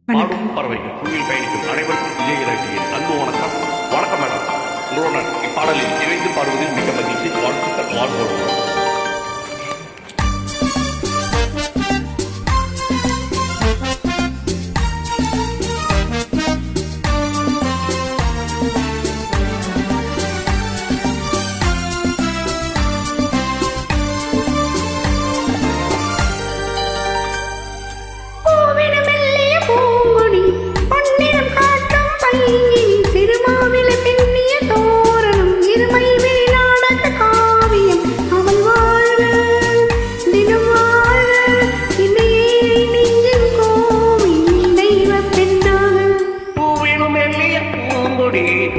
பாடும் பறவைகள் குழுவில் பயணிக்கும் அனைவருக்கும் விஜயராட்சியின் அன்பு வணக்கம். வணக்கம் மேடம். உங்களுடன் இப்பாடலில் இணைந்து பாடுவதில் மிக மகிழ்ச்சி. வாழ்த்துக்கள். வாழ்வோம்.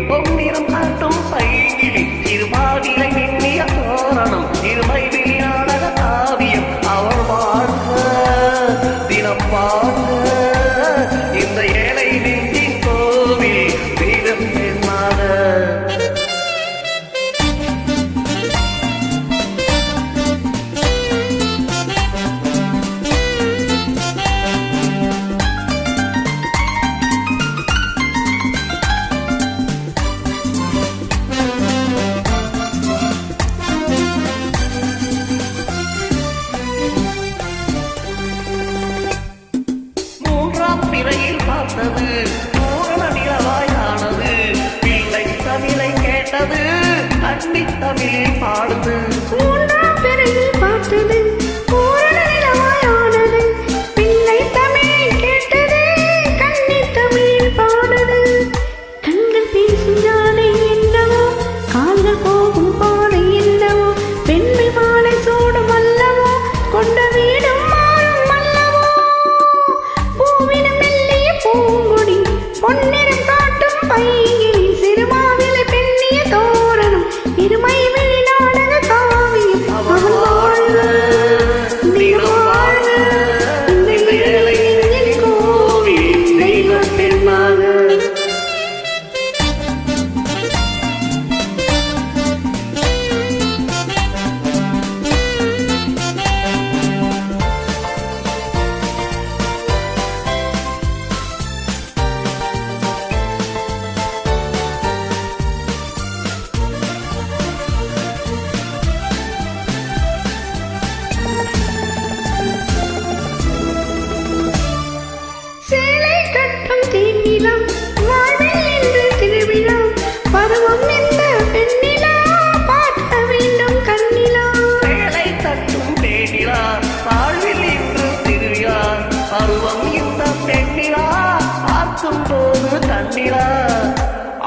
பொன்னிறம் காட்டும் பைங்கிலி இருபாதிலை மின்னிய தோரணம் இருமை விளையாடக காவியம் அவள் வாழ்க தினம் வாழ்க இந்த ஏழை நெஞ்சின் கோவில் வீரம் பெண்ணாக. பிறையில் பார்த்தது பூரண நிலவாயானது பிள்ளை தமிழை கேட்டது கண்ணி தமிழில் பாடுது. மூன்றாம் பிறையில் பார்த்தது பூரண நிலவாயானது பிள்ளை தமிழை கேட்டது கண்ணி தமிழில் பாடுது. கண்கள் பேசும் யானை என்னவோ கால்கள் போகும் பாதை என்னவோ பெண்மை மாலை சூடும் அல்லவோ கொண்ட வீடும் பொன்னிறம் காட்டும் பைங்கிலி சிறுமாவிலை பெண்ணிய தோரணம் இருமை வெளி நாடக காவியம் அவள் வாழ்க தினம் வாழ்க இந்த ஏழை நெஞ்சின் கோவில் தெய்வம் பெண்ணாக.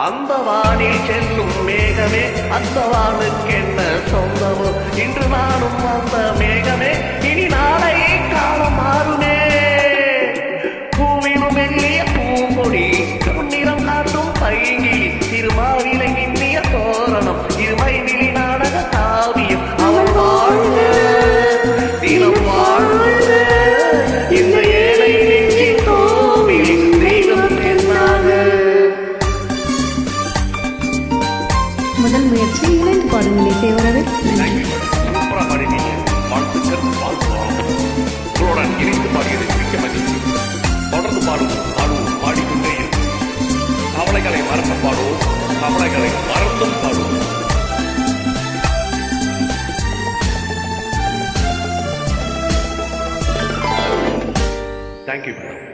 அந்த வானில் செல்லும் மேகமே அந்த வானுக்கு என்ன சொந்தமோ இன்று நானும் அந்த மேகமே இனி நாளை காலம் மாறுமே. பூவினும் மெல்லிய பூங்கொடி பொன்னிறம் காட்டும் பைங்கிலி திருமாவிலை மின்னிய தோரணம் இருமை விழி நாடக காவியம் அவள் வாழ்க தினம் வாழ்க இந்த ஏழை நெஞ்சின் கோவில் தெய்வம் பெண்ணாக. முதல் முயற்சி இணைந்து பாடுங்கள் இசைவரவே. சூப்பரா பாடினீங்க. வாழ்த்துக்கள். வாழ்வோம். உங்களுடன் இணைந்து பாடியது மிக்க மகிழ்ச்சி. தொடர்ந்து பாடுவோம். பாடிக்கொண்டே இருக்கும். கவலைகளை மறந்து பாடுவோம். கவலைகளை மறந்தும் பாடுவோம். Thank you madam.